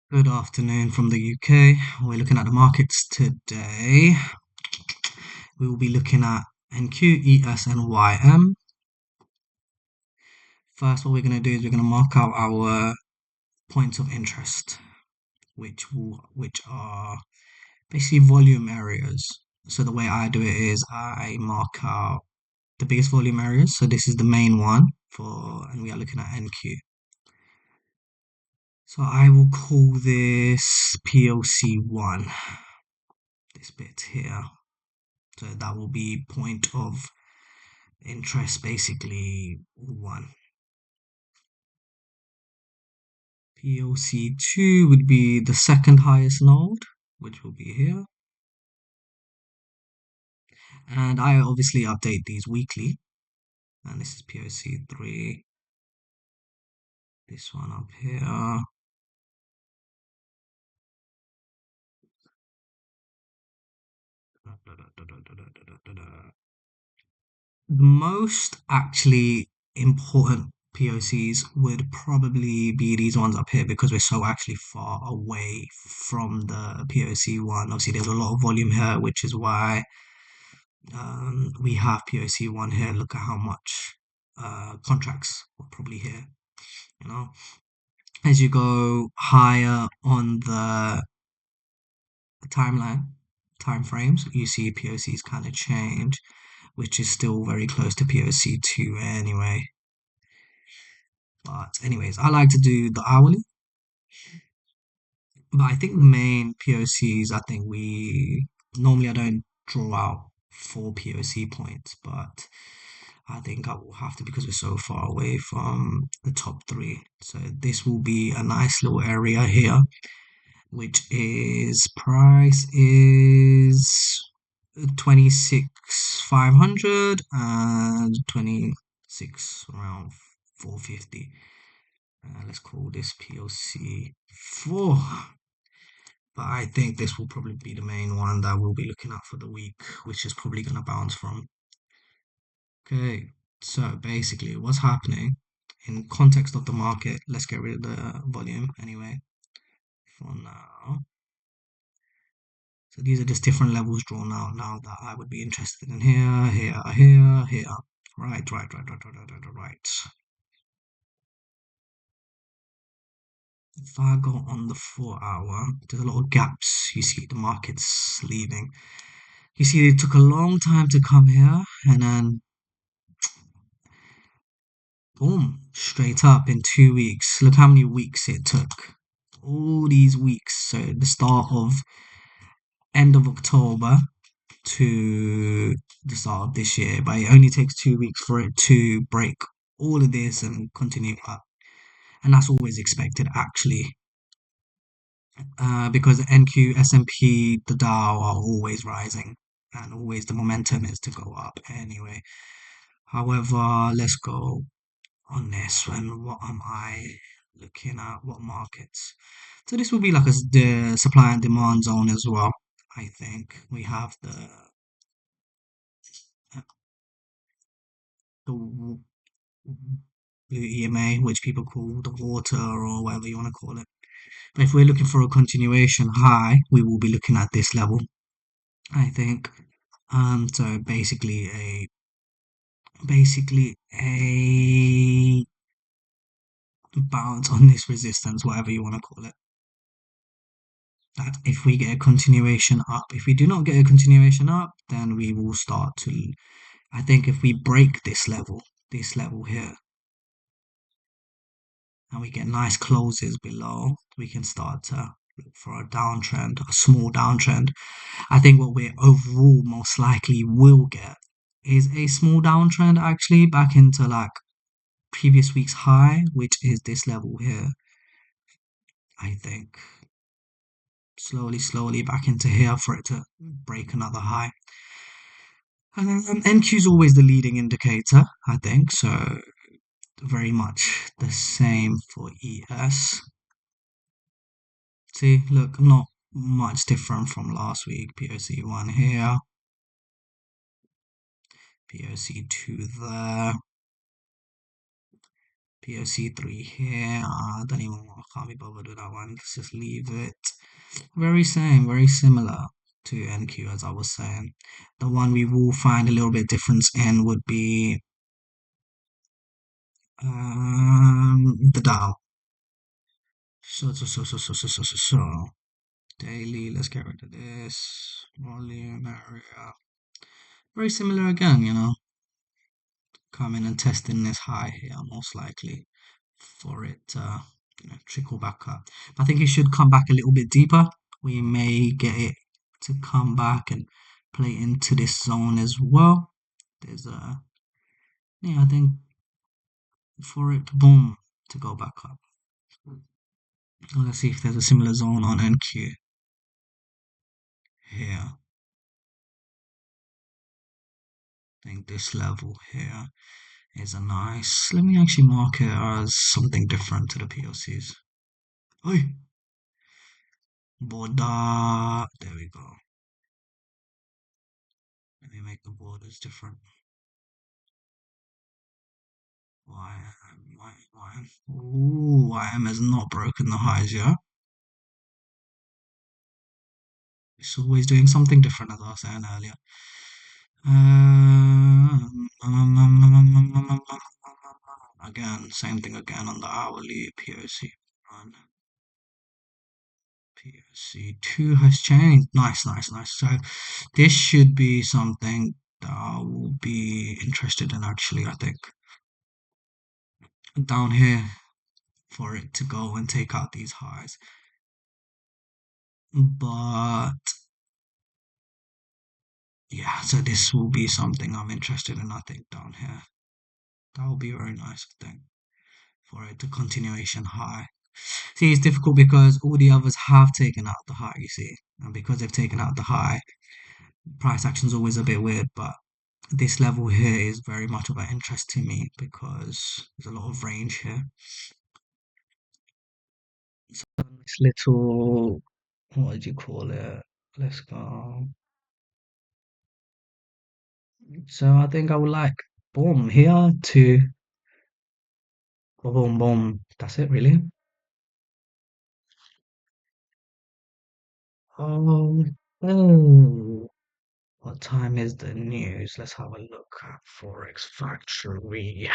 Good afternoon from the UK. We're looking at the markets today. We will be looking at NQ, ES, and YM. First, what we're going to do is we're going to mark out our points of interest, which are basically volume areas. So the way I do it is I mark out the biggest volume areas. So this is the main one and we are looking at NQ. So I will call this POC1, this bit here. So that will be point of interest basically 1. POC2 would be the second highest node, which will be here. And I obviously update these weekly. And this is POC3. This one up here. The most actually important POCs would probably be these ones up here because we're so actually far away from the POC one. Obviously, there's a lot of volume here, which is why we have POC one here. Look at how much contracts are probably here. You know, as you go higher on the timeline, time frames, you see POCs kind of change, which is still very close to POC two anyway. But anyways, I like to do the hourly. But I think the main POCs, I think we normally I don't draw out 4 POC points, but I think I will have to because we're so far away from the top three. So this will be a nice little area here, which is price is 26,500 and 26 around 450. Let's call this POC 4. But I think this will probably be the main one that we'll be looking at for the week, which is probably going to bounce from. Okay, so basically, what's happening in context of the market? Let's get rid of the volume anyway for now. So these are just different levels drawn out now that I would be interested in here, here, here, here. Right. If I go on the 4 hour, there's a lot of gaps. You see the market's leaving. You see, it took a long time to come here, and then boom, straight up in 2 weeks. Look how many weeks it took. All these weeks. So the start of end of October to the start of this year, but it only takes 2 weeks for it to break all of this and continue up. And that's always expected actually. Because the NQ, S&P, the Dow are always rising and always the momentum is to go up anyway. However, let's go on this one. What am I looking at? What markets? So this will be like the supply and demand zone as well. I think we have the EMA, which people call the water or whatever you want to call it. But if we're looking for a continuation high, we will be looking at this level, I think. So basically a bounce on this resistance, whatever you want to call it. That if we get a continuation up, if we do not get a continuation up, then we will start to. I think if we break this level here, and we get nice closes below, we can start to look for a downtrend, a small downtrend. I think what we overall most likely will get is a small downtrend actually back into like previous week's high, which is this level here. I think slowly back into here for it to break another high. NQ is always the leading indicator, I think, so very much the same for ES. See, look, not much different from last week. POC1 here, POC2 there, POC3 here. I don't even, I can't be bothered with that one. Let's just leave it. Very same, very similar to NQ as I was saying. The one we will find a little bit difference in would be the Dow. So. Daily, let's get rid of this. Volume area. Very similar again, coming and testing this high here, most likely for it to trickle back up. But I think it should come back a little bit deeper. We may get it to come back and play into this zone as well. There's a, yeah, I think for it, boom, to go back up. Let's see if there's a similar zone on NQ here. I think this level here is a nice. Let me actually mark it as something different to the PLCs. Oi, border. There we go. Let me make the borders different. YM. Ooh, YM has not broken the highs yet. It's always doing something different, as I was saying earlier. Again, same thing again on the hourly POC. POC2 has changed. Nice, nice, nice. So this should be something that I will be interested in actually, I think. Down here for it to go and take out these highs. But yeah, so this will be something I'm interested in, I think, down here. That will be very nice, I think, for it to continuation high. See, it's difficult because all the others have taken out the high, you see. And because they've taken out the high, price action's always a bit weird, but this level here is very much of an interest to me because there's a lot of range here. So this little, what did you call it? Let's go. So I think I would like boom here to boom boom. That's it really. Oh, what time is the news? Let's have a look at Forex Factory.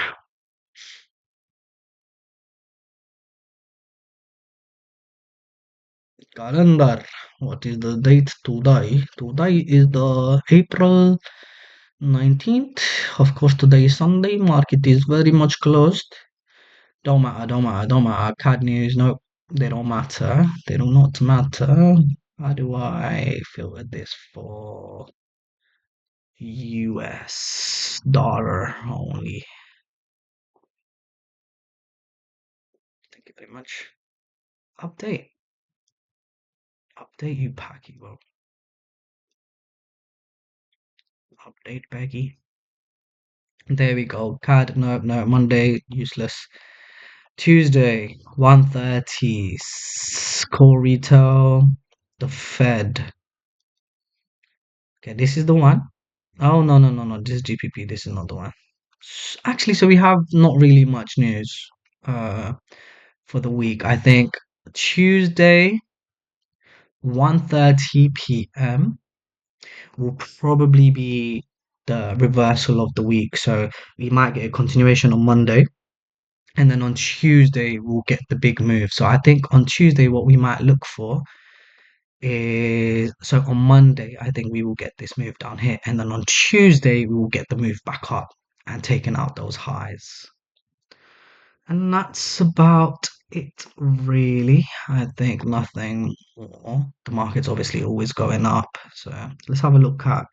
Calendar. What is the date today? Today is the April 19th. Of course, today is Sunday. Market is very much closed. Don't matter, don't matter, don't matter. CAD news, no, they don't matter. They do not matter. How do I filter this for US dollar only? Thank you very much. Update. Update you, Packy. Well, update, Peggy. There we go. CAD, no, no. Monday, useless. Tuesday, 1:30. Core retail. The Fed. Okay, this is the one. Oh, no, no, no, no. This is GPP. This is not the one. Actually, so we have not really much news for the week. I think Tuesday, 1:30 p.m. will probably be the reversal of the week. So we might get a continuation on Monday. And then on Tuesday, we'll get the big move. So I think on Tuesday, what we might look for is so on Monday, I think we will get this move down here. And then on Tuesday, we will get the move back up and taking out those highs. And that's about it, really. I think nothing more. The market's obviously always going up. So let's have a look at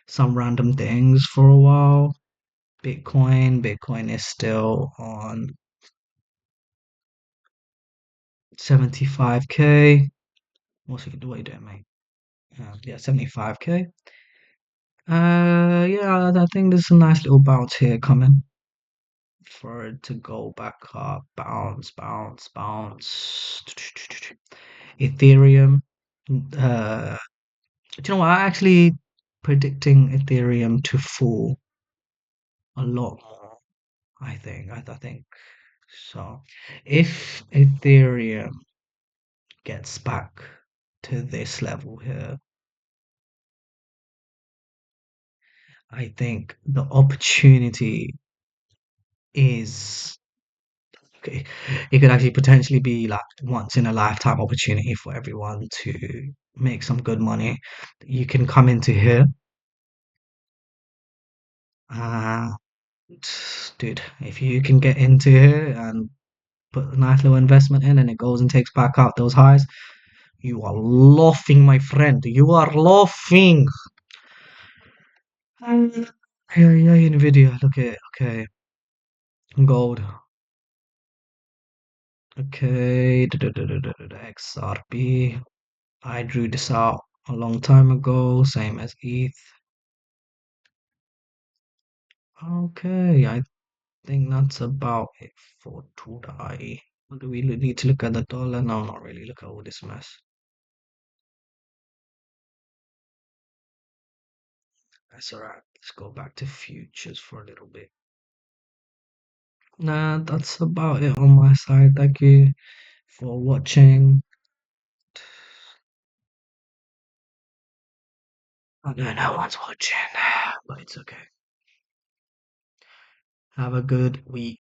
some random things for a while. Bitcoin. Bitcoin is still on 75k. What are you doing, mate? Yeah, 75k. Yeah, I think there's a nice little bounce here coming for it to go back up. Bounce, bounce, bounce. Ethereum. Do you know what? I actually predicting Ethereum to fall a lot more. I think. I think So if Ethereum gets back to this level here, I think the opportunity is okay. It could actually potentially be like once in a lifetime opportunity for everyone to make some good money. You can come into here, uh, dude. If you can get into here and put a nice little investment in, and it goes and takes back out those highs, you are laughing, my friend. You are laughing. Yeah, yeah, Nvidia. Look at okay, gold. Okay, XRP. I drew this out a long time ago, same as ETH. Okay, I think that's about it for today. Do we need to look at the dollar? No, not really. Look at all this mess. That's alright. Let's go back to futures for a little bit. Nah, that's about it on my side. Thank you for watching. I know no one's watching, but it's okay. Have a good week.